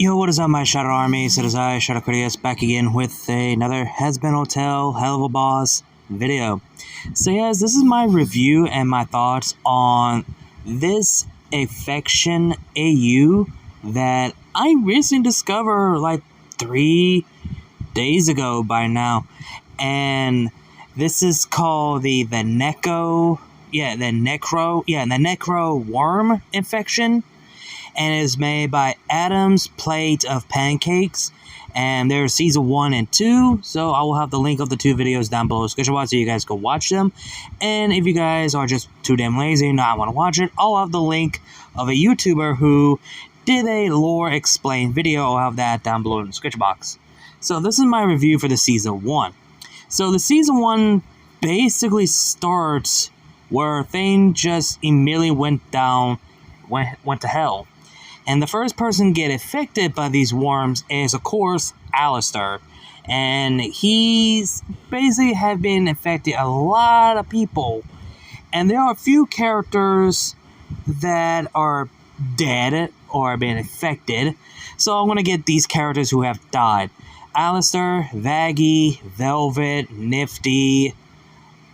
Yo, what is up, my Shadow Army? It is I, Shadow Critias, back again with another Hazbin Hotel Helluva Boss video. So yes, this is my review and my thoughts on this affection AU that I recently discovered like 3 days ago by now. And this is called the Necro worm infection. And it is made by Adam's Plate of Pancakes, and there's season 1 and 2, so I will have the link of the 2 videos down below so you guys go watch them. And if you guys are just too damn lazy and not want to watch it, I'll have the link of a YouTuber who did a lore explain video. I'll have that down below in the description box. So this is my review for the season 1. So the season 1 basically starts where things just immediately went to hell. And the first person to get affected by these worms is, of course, Alistair. And he's basically have been affecting a lot of people. And there are a few characters that are dead or have been affected. So I'm going to get these characters who have died. Alistair, Vaggie, Velvet, Nifty,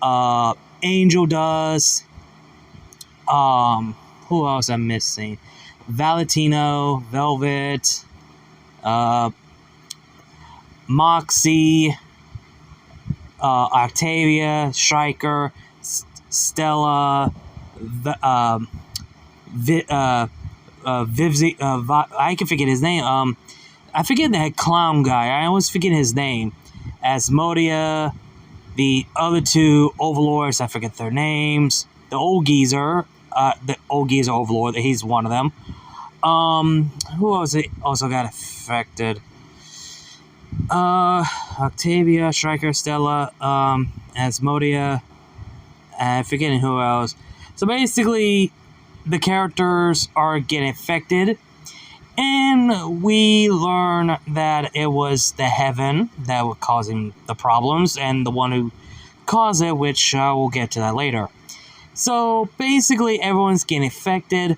Angel Dust, who else I'm missing? Valentino, Velvet, Moxie, Octavia, Striker, Stella, I can forget his name. I forget that clown guy. I always forget his name. Asmodia, the other 2 overlords, I forget their names. The old geezer overlord, he's one of them. Who else also got affected? Octavia, Striker, Stella, Asmodia, forgetting who else. So basically, the characters are getting affected, and we learn that it was the heaven that was causing the problems, and the one who caused it, which we'll get to that later. So basically, everyone's getting affected,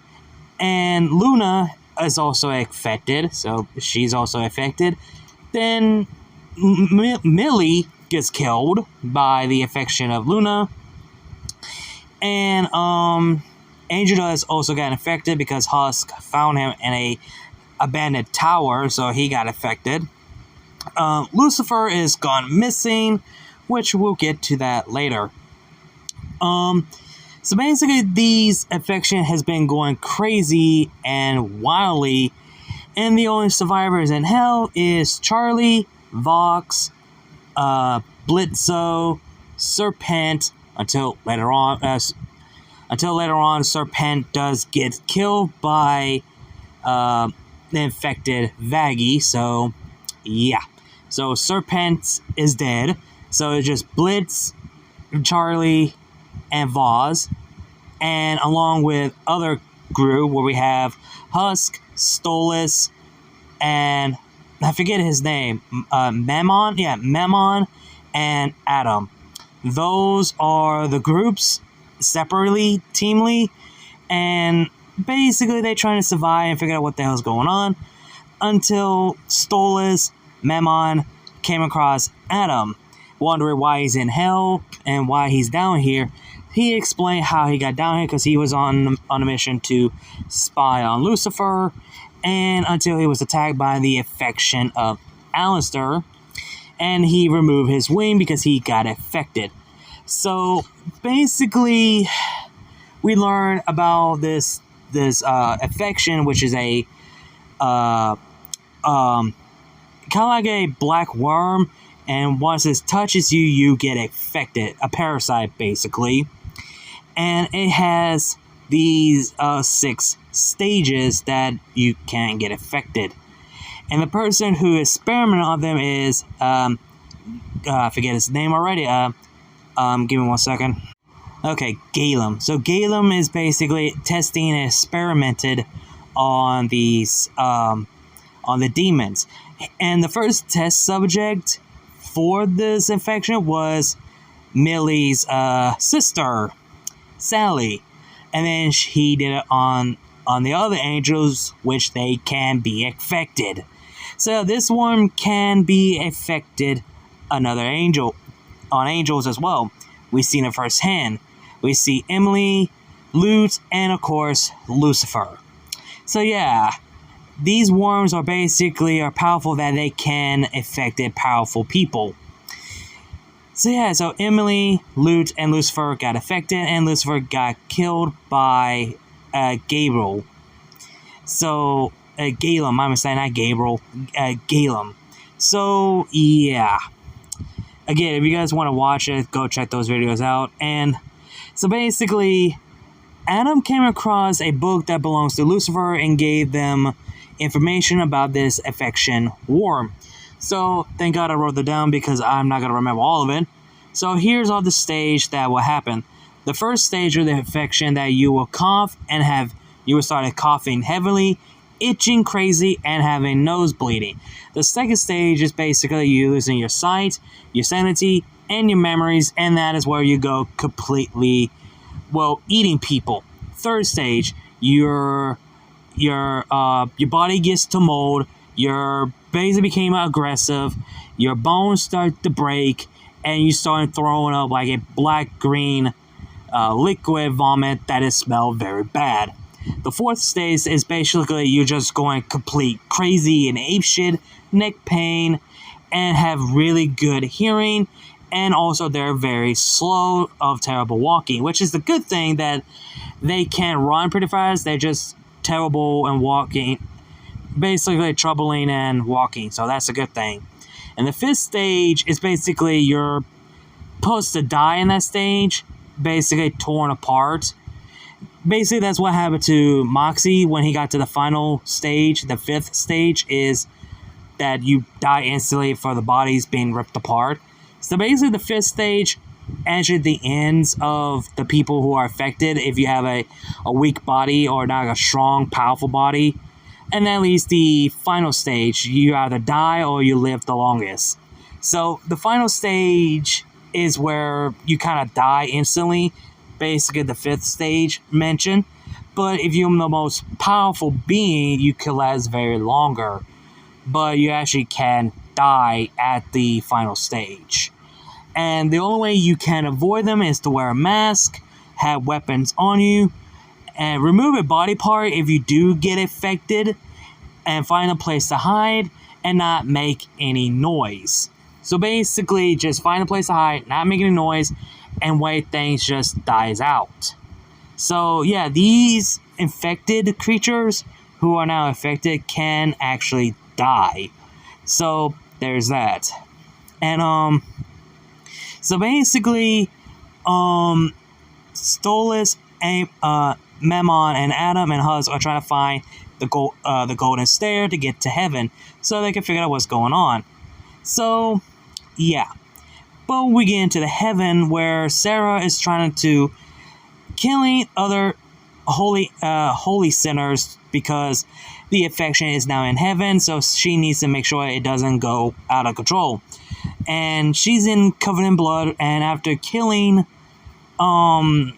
and Luna is also affected, so she's also affected. Then Millie gets killed by the affection of Luna, and Angel Dust also got affected because Husk found him in a abandoned tower, so he got affected. Lucifer is gone missing, which we'll get to that later. So basically, these affection has been going crazy and wildly, and the only survivors in hell is Charlie, Vox, Blitzo, Serpent, until later on, Serpent does get killed by the infected Vaggie. So yeah, so Serpent is dead. So it's just Blitz, Charlie, and Vaz, and along with other group where we have Husk, Stolas, and I forget his name, Memon, and Adam. Those are the groups separately, teamly, and basically they're trying to survive and figure out what the hell's going on until Stolas, Memon came across Adam, wondering why he's in hell and why he's down here. He explained how he got down here because he was on a mission to spy on Lucifer, and until he was attacked by the affection of Alistair, and he removed his wing because he got affected. So basically, we learn about this affection, which is a kind of like a black worm. And once it touches you, you get affected. A parasite, basically. And it has these 6 stages that you can get affected. And the person who experimented on them is, I forget his name already. Give me 1 second. Okay, Galen. So Galen is basically testing and experimented on these, on the demons. And the first test subject for this infection was Millie's sister, Sally. And then he did it on on the other angels, which they can be affected. So this worm can be affected another angel, on angels as well. We've seen it firsthand. We see Emily, Lute, and of course Lucifer. So yeah, these worms are powerful that they can affect powerful people. So yeah, so Emily, Lute, and Lucifer got affected, and Lucifer got killed by Gabriel. So, Galem, my mistake, not Gabriel, Galem. So, yeah. Again, if you guys want to watch it, go check those videos out. And so basically, Adam came across a book that belongs to Lucifer and gave them information about this affection worm. So, thank God I wrote that down because I'm not going to remember all of it. So, here's all the stage that will happen. The first stage of the affection that you will cough and you will start coughing heavily, itching crazy, and having nose bleeding. The second stage is basically you losing your sight, your sanity, and your memories, and that is where you go completely, eating people. Third stage, your body gets to mold, your basically became aggressive, your bones start to break, and you start throwing up like a black-green liquid vomit that is smelled very bad. The fourth stage is basically you just going complete crazy and apeshit, neck pain, and have really good hearing, and also they're very slow of terrible walking, which is the good thing that they can't run pretty fast, they're just terrible and walking, basically troubling and walking, so that's a good thing. And the fifth stage is basically you're supposed to die in that stage, basically torn apart. Basically, that's what happened to Moxie when he got to the final stage. The fifth stage is that you die instantly for the bodies being ripped apart. So basically, the fifth stage actually the ends of the people who are affected if you have a weak body or not a strong, powerful body. And that leaves the final stage. You either die or you live the longest. So the final stage is where you kind of die instantly. Basically the fifth stage mentioned. But if you're the most powerful being, you can last very longer. But you actually can die at the final stage. And the only way you can avoid them is to wear a mask, have weapons on you, and remove a body part if you do get affected, and find a place to hide and not make any noise. So basically, just find a place to hide, not make any noise, and wait things just dies out. So yeah, these infected creatures who are now affected can actually die. So there's that. And so basically, Stolas, Memon, and Adam and Huz are trying to find the golden stair to get to heaven, so they can figure out what's going on. So yeah, but we get into the heaven where Sarah is trying to killing other holy sinners because the affection is now in heaven, so she needs to make sure it doesn't go out of control. And she's covered in blood, and after killing Molly,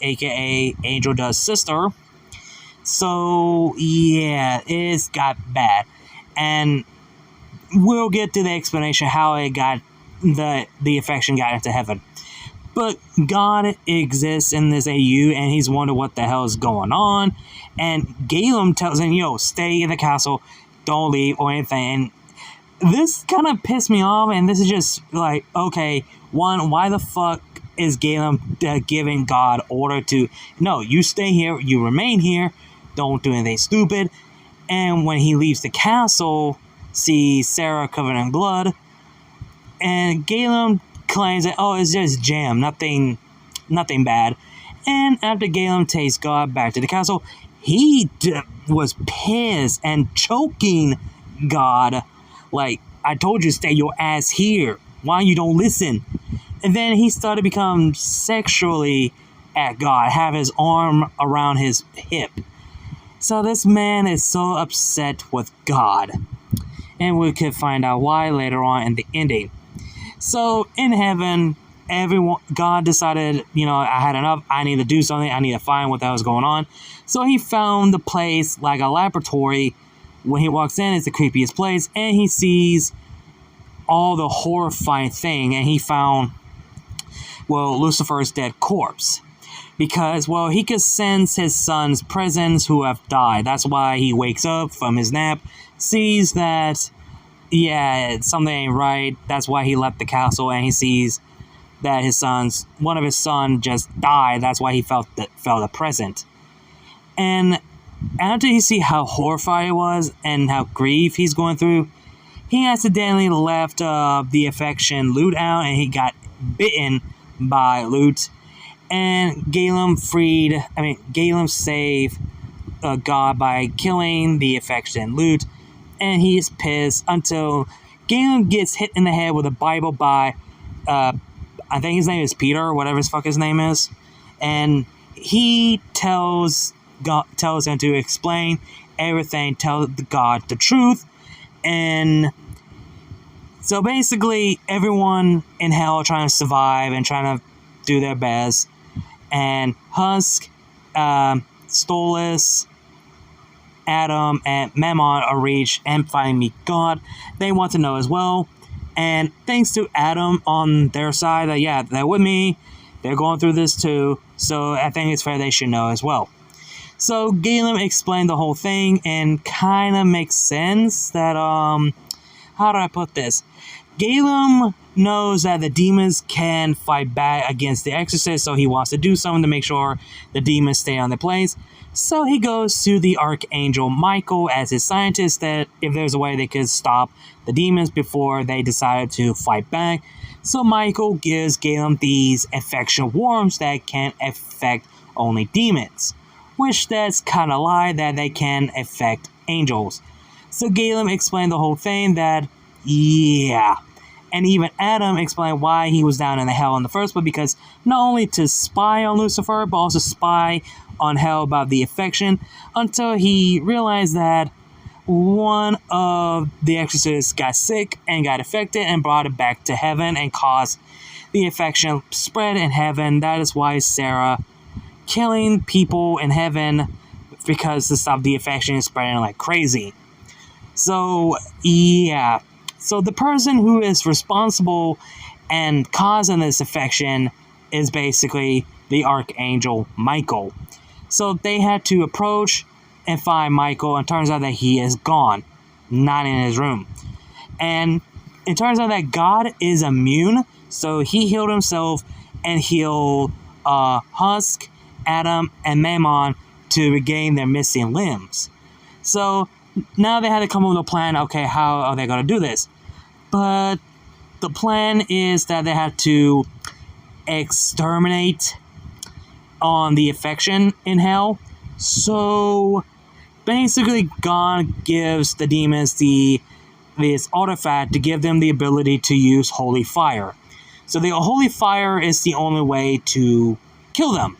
aka Angel Dust's sister, so yeah, it's got bad. And we'll get to the explanation how it got the affection got into heaven. But God exists in this AU, and he's wondering what the hell is going on. And Galen tells him, yo, stay in the castle, don't leave or anything. And this kind of pissed me off, and this is just like, okay, one, why the fuck is Galen giving God order to, no, you stay here, you remain here, don't do anything stupid. And when he leaves the castle, sees Sarah covered in blood, and Galen claims that, oh, it's just jam, nothing bad. And after Galen takes God back to the castle, he was pissed and choking God, like, I told you to stay your ass here, why you don't listen? And then he started to become sexually at God, have his arm around his hip. So this man is so upset with God. And we could find out why later on in the ending. So in heaven, God decided, I had enough. I need to do something. I need to find what the hell is going on. So he found the place like a laboratory. When he walks in, it's the creepiest place, and he sees all the horrifying thing, and he found, Lucifer's dead corpse. Because, he could sense his son's presence who have died. That's why he wakes up from his nap, sees that, something ain't right. That's why he left the castle, and he sees that one of his sons just died. That's why he felt a presence. And after he see how horrified it was and how grief he's going through, he accidentally left the affection Lute out, and he got bitten by Lute. And Galen saved God by killing the affection Lute, and he's pissed until Galen gets hit in the head with a Bible by, I think his name is Peter, or whatever his name is, and he tells him to explain everything, tell God the truth, and so basically everyone in hell trying to survive and trying to do their best. And Husk, Stolas, Adam, and Mammon are reached and finally meet God. They want to know as well. And thanks to Adam on their side, that they're with me. They're going through this too. So I think it's fair they should know as well. So Galen explained the whole thing and kind of makes sense that, how do I put this? Galen knows that the demons can fight back against the exorcist, so he wants to do something to make sure the demons stay on their place. So he goes to the Archangel Michael as his scientist, that if there's a way they could stop the demons before they decided to fight back. So Michael gives Galen these infection worms that can affect only demons, which that's kind of lie that they can affect angels. So Galen explained the whole thing that, and even Adam explained why he was down in the hell in the first place, because not only to spy on Lucifer, but also spy on hell about the affection, until he realized that one of the exorcists got sick and got affected and brought it back to heaven and caused the affection spread in heaven. That is why Sarah killing people in heaven, because to stop the affection spreading like crazy. So, So the person who is responsible and causing this affection is basically the Archangel Michael. So they had to approach and find Michael, and it turns out that he is gone, not in his room. And it turns out that God is immune, so he healed himself and healed Husk, Adam, and Mammon to regain their missing limbs. So now they had to come up with a plan. Okay, how are they going to do this? But the plan is that they have to exterminate on the affection in hell. So basically, God gives the demons this artifact to give them the ability to use holy fire. So the holy fire is the only way to kill them.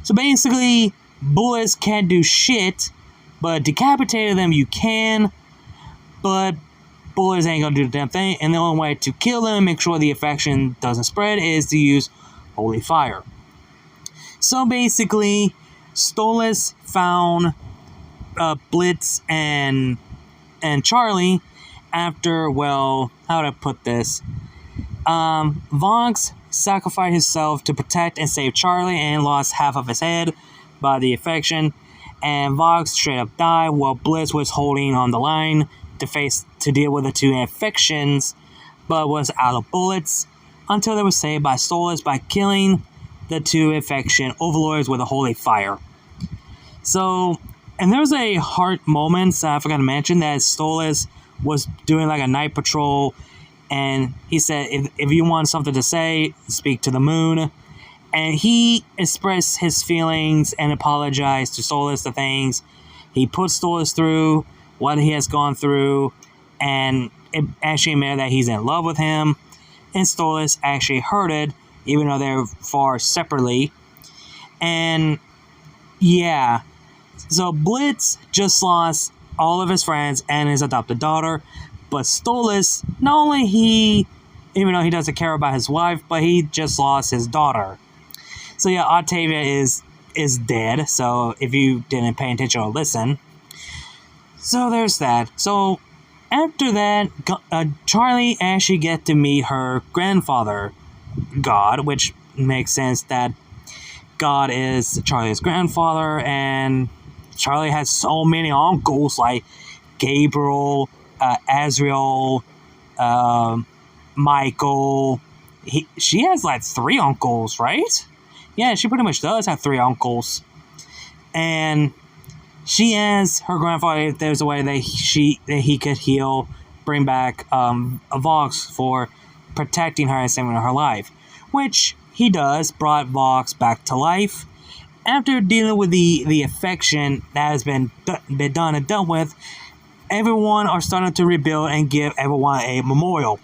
So basically, bullets can't do shit, but decapitating them you can, but bullets ain't gonna do the damn thing, and the only way to kill them and make sure the affection doesn't spread is to use holy fire. So basically, Stolas found Blitz and Charlie after, how do I put this? Vox sacrificed himself to protect and save Charlie and lost half of his head by the affection, and Vox straight up died while Blitz was holding on the line to deal with the two infections, but was out of bullets until they were saved by Stolas by killing the two infection overlords with a holy fire. So, and there was a heart moment, I forgot to mention, that Stolas was doing like a night patrol, and he said, if you want something to say, speak to the moon. And he expressed his feelings and apologized to Stolas the things he put Stolas through, what he has gone through, and it actually admitted that he's in love with him. And Stolas actually heard it, even though they're far separately. And yeah, so Blitz just lost all of his friends and his adopted daughter, but Stolas, not only he even though he doesn't care about his wife, but he just lost his daughter. So yeah, Octavia is dead, so if you didn't pay attention or listen. So there's that. So after that, Charlie actually get to meet her grandfather, God, which makes sense that God is Charlie's grandfather, and Charlie has so many uncles like Gabriel, Azrael, Michael. She has like 3 uncles, right? Yeah, she pretty much does have 3 uncles. And she asks her grandfather if there's a way that he could heal, bring back a Vox for protecting her and saving her life, which he does. Brought Vox back to life. After dealing with the affection that has been done and dealt with, everyone are starting to rebuild and give everyone a memorial.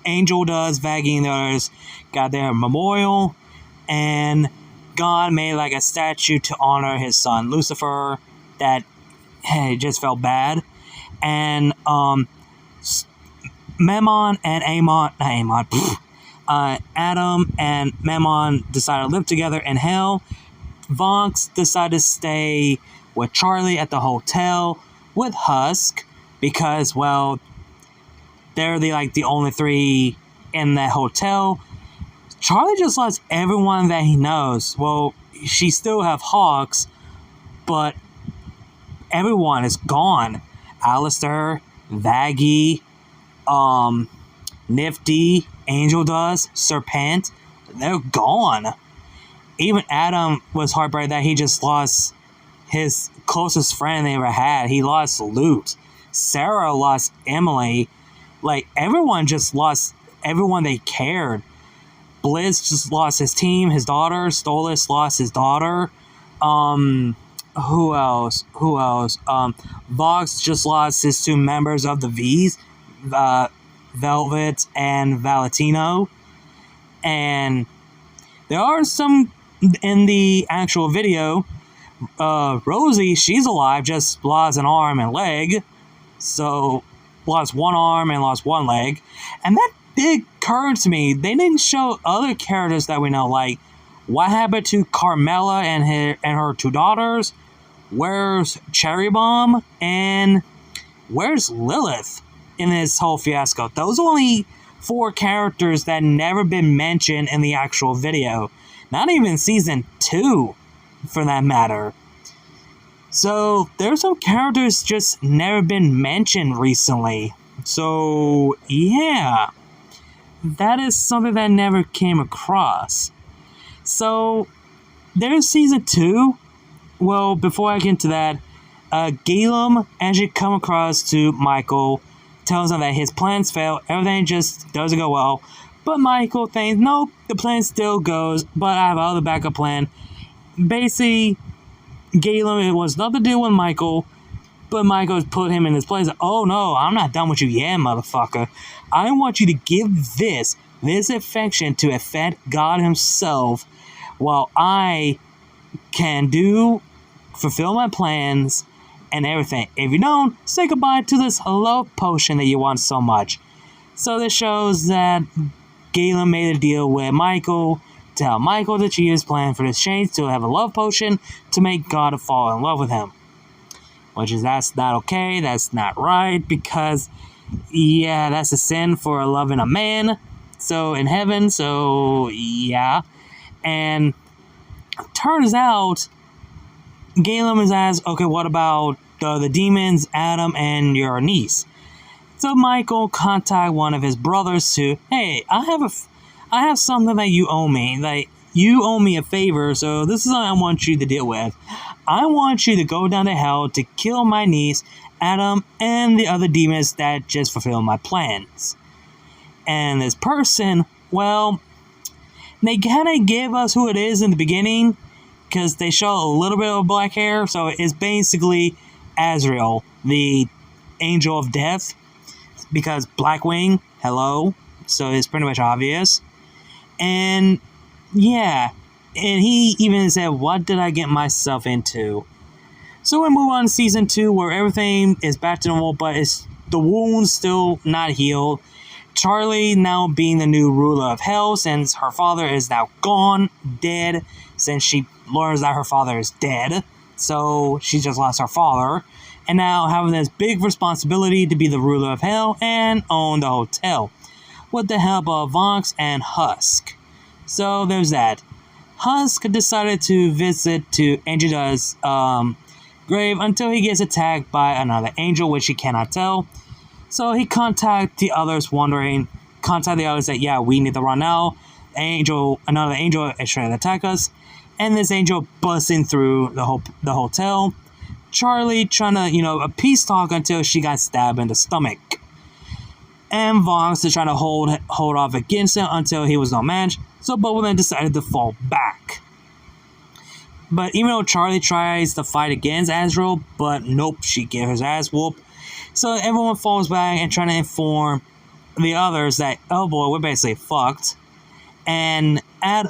Angel does, Vaggy and the others got their memorial, and God made like a statue to honor his son Lucifer that just felt bad. And Memon and Adam and Memon decided to live together in hell. Vox decided to stay with Charlie at the hotel with Husk because, well, they're the only 3 in that hotel. Charlie just lost everyone that he knows. Well, she still have Hawks, but everyone is gone. Alistair, Vaggy, Nifty, Angel does, Serpent, they're gone. Even Adam was heartbroken that he just lost his closest friend they ever had. He lost Luke. Sarah lost Emily. Like, everyone just lost everyone they cared. Blizz just lost his team, his daughter. Stolas lost his daughter. Who else? Vox just lost his 2 members of the V's, Velvet and Valentino. And there are some in the actual video. Rosie, she's alive, just lost an arm and leg. So, lost 1 arm and lost 1 leg. And that did occur to me. They didn't show other characters that we know, like what happened to Carmela and her 2 daughters. Where's Cherry Bomb? And where's Lilith in this whole fiasco? Those are only 4 characters that never been mentioned in the actual video. Not even season 2, for that matter. So, there's some characters just never been mentioned recently. So, yeah. That is something that never came across. So, there's season 2. Well, before I get into that, Galen actually come across to Michael, tells him that his plans failed, everything just doesn't go well. But Michael thinks, nope, the plan still goes, but I have another backup plan. Basically, Galen, it was nothing to do with Michael, but Michael put him in his place. Oh no, I'm not done with you yet, motherfucker. I want you to give this affection to affect God himself, while I can fulfill my plans and everything. If you don't, say goodbye to this love potion that you want so much. So this shows that Galen made a deal with Michael to help Michael to achieve his plan for this change to have a love potion to make God fall in love with him. That's not okay, that's not right, because, yeah, that's a sin for loving a man, so in heaven, so, yeah. And turns out, Galen was asked, okay, what about the demons, Adam, and your niece? So Michael contact one of his brothers to, hey, I have something that you owe me. Like, you owe me a favor, so this is what I want you to deal with. I want you to go down to hell to kill my niece, Adam, and the other demons that just fulfill my plans. And this person, well, they kind of give us who it is in the beginning, because they show a little bit of black hair, so it's basically Azrael, the angel of death, because Blackwing, hello, so it's pretty much obvious. And yeah, and he even said, what did I get myself into? So we move on to season 2, where everything is back to normal, but the wound's still not healed. Charlie now being the new ruler of hell, since her father is now gone, dead, since she learns that her father is dead. So she just lost her father. And now having this big responsibility to be the ruler of hell and own the hotel, with the help of Vox and Husk. So there's that. Husk decided to visit to Angela's grave until he gets attacked by another angel, which he cannot tell. So he contact the others that, yeah, we need to run now. Another angel is trying to attack us. And this angel busting through the hotel. Charlie trying to, a peace talk until she got stabbed in the stomach. And Vox is trying to hold off against him until he was no match. So both of them decided to fall back. But even though Charlie tries to fight against Azrael, but nope, she gets her ass whooped. So everyone falls back and trying to inform the others that, oh boy, we're basically fucked. And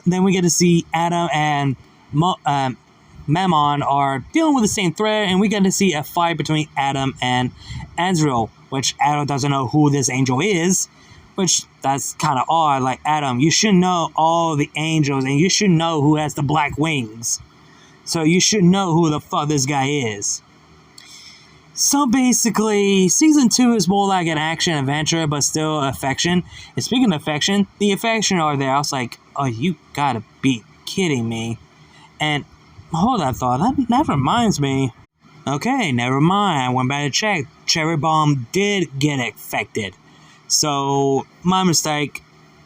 then we get to see Adam and Mammon are dealing with the same threat, and we get to see a fight between Adam and Azrael, which Adam doesn't know who this angel is, which that's kind of odd. Like, Adam, you should know all the angels, and you should know who has the black wings. So you should know who the fuck this guy is. So basically, Season 2 is more like an action-adventure, but still affection. And speaking of affection, the affection are there. I was like, oh, you gotta be kidding me. And, hold that thought, that reminds me. Okay, never mind, I went back to check. Cherry Bomb did get affected. So, my mistake.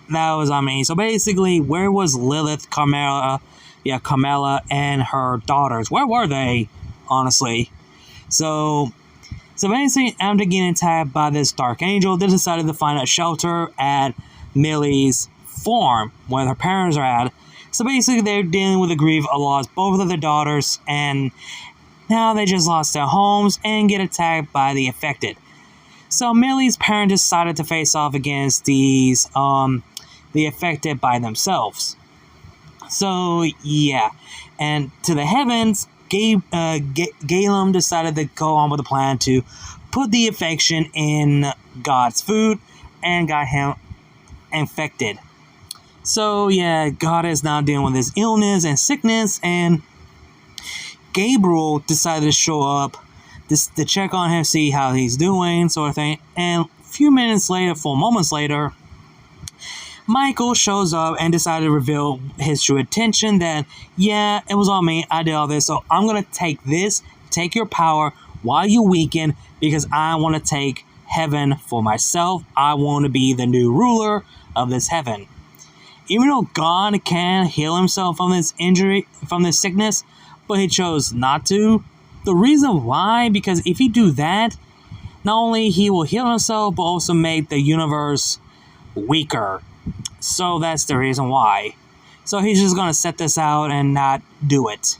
That was on me. So basically, where was Lilith, Carmela, and her daughters? Where were they, honestly? So basically, after getting attacked by this dark angel, they decided to find a shelter at Millie's farm, where her parents are at. So basically, they're dealing with the grief of lost both of their daughters, and now they just lost their homes and get attacked by the affected. So Millie's parents decided to face off against the affected by themselves. So yeah, and to the heavens, Galen decided to go on with a plan to put the affection in God's food and got him infected. So yeah, God is now dealing with his illness and sickness, and Gabriel decided to show up to check on him, see how he's doing, sort of thing. And a few moments later, Michael shows up and decided to reveal his true intention that, yeah, it was all me, I did all this, so I'm going to take your power while you weaken, because I want to take heaven for myself. I want to be the new ruler of this heaven. Even though God can heal himself from this injury, from this sickness, but he chose not to. The reason why, because if he do that, not only he will heal himself, but also make the universe weaker. So that's the reason why. So he's just going to set this out and not do it.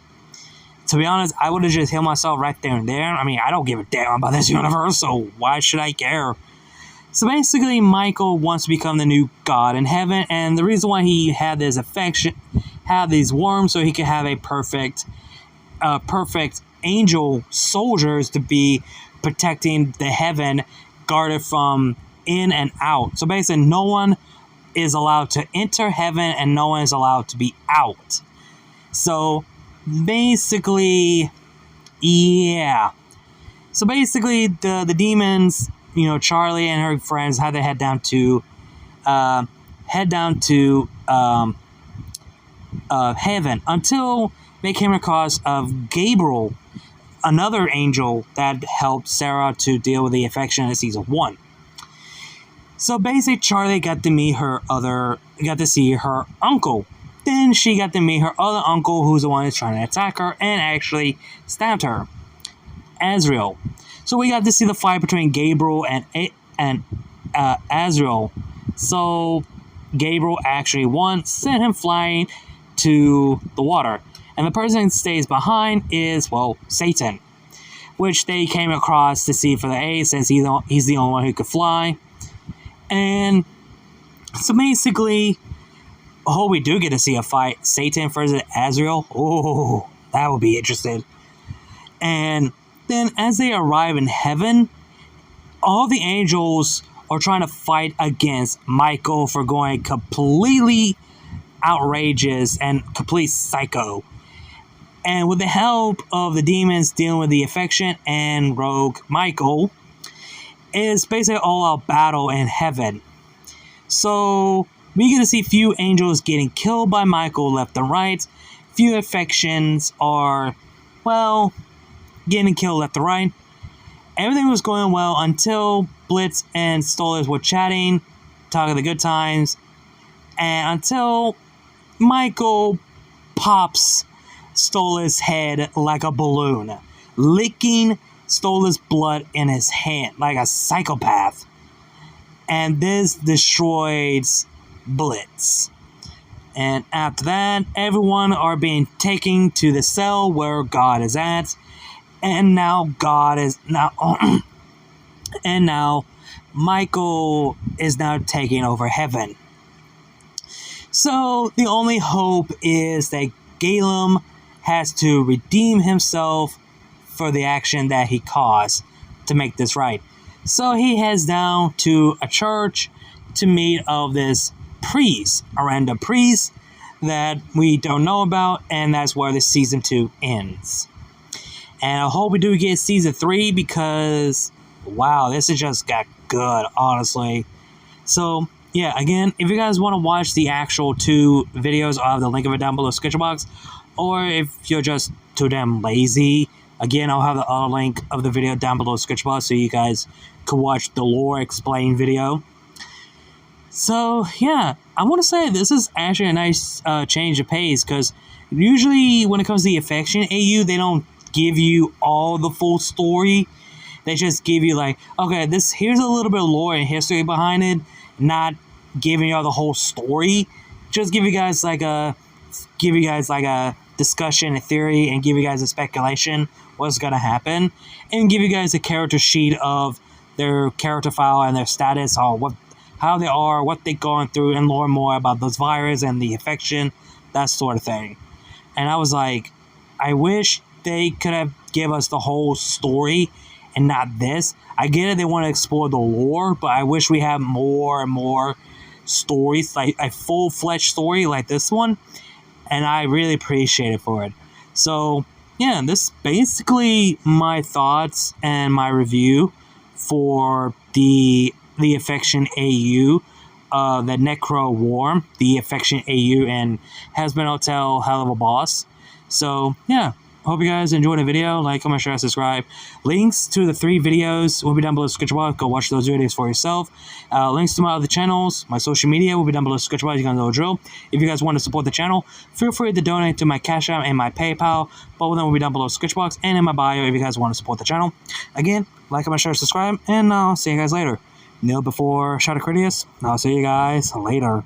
To be honest, I would have just healed myself right there and there. I mean, I don't give a damn about this universe, so why should I care? So basically, Michael wants to become the new god in heaven, and the reason why he had this affection, had these worms, so he could have a perfect angel soldiers to be protecting the heaven, guarded from in and out. So basically, no one is allowed to enter heaven and no one is allowed to be out. So basically, yeah. So basically, the demons, Charlie and her friends had to head down to heaven until they came across of Gabriel, another angel that helped Sarah to deal with the affection in season 1. So basically, Charlie got to see her uncle. Then she got to meet her other uncle, who's the one that's trying to attack her and actually stabbed her, Azrael. So we got to see the fight between Gabriel and Azrael. So Gabriel actually won, sent him flying to the water. And the person that stays behind is, Satan, which they came across to see for the A, since he's the only one who could fly. And so basically, we do get to see a fight. Satan versus Azrael. Oh, that would be interesting. And then as they arrive in heaven, all the angels or trying to fight against Michael for going completely outrageous and complete psycho. And with the help of the demons dealing with the affection and rogue Michael, it's basically all out battle in heaven. So we get to see few angels getting killed by Michael left and right. Few affections are, well, getting killed left and right. Everything was going well until Blitz and Stolas were chatting, talking the good times, and until Michael pops Stolas' head like a balloon, licking Stolas' blood in his hand like a psychopath. And this destroys Blitz. And after that, everyone are being taken to the cell where God is at. And now and now Michael is now taking over heaven. So the only hope is that Galen has to redeem himself for the action that he caused to make this right. So he heads down to a church to meet of this priest, a random priest that we don't know about, and that's where the season 2 ends. And I hope we do get season 3 because, wow, this has just got good, honestly. So, yeah, again, if you guys want to watch the actual 2 videos, I'll have the link of it down below the description box. Or if you're just too damn lazy, again, I'll have the other link of the video down below the description box so you guys can watch the lore explain video. So, yeah, I want to say this is actually a nice change of pace because usually when it comes to the affection AU, they don't give you all the full story. They just give you like, okay, here's a little bit of lore and history behind it, not giving you all the whole story. Just give you guys like a discussion, a theory, and give you guys a speculation what's gonna happen, and give you guys a character sheet of their character file and their status, or how they are, what they're going through, and learn more about this virus and the infection, that sort of thing. And I was like, I wish they could have give us the whole story and not this. I get it, they want to explore the lore, but I wish we had more and more stories, like a full-fledged story like this one, and I really appreciate it for it. So, yeah, this is basically my thoughts and my review for the Affection AU, the Necro War, the Affection AU, and Hazbin Hotel Helluva Boss. So, yeah. Hope you guys enjoyed the video. Like, comment, share, subscribe. Links to the 3 videos will be down below the description box. Go watch those videos for yourself. Links to my other channels, my social media will be down below the description box. You guys know the drill. If you guys want to support the channel, feel free to donate to my Cash App and my PayPal. Both of them will be down below the description box and in my bio if you guys want to support the channel. Again, like, comment, share, subscribe, and I'll see you guys later. Kneel before shot of Critias. I'll see you guys later.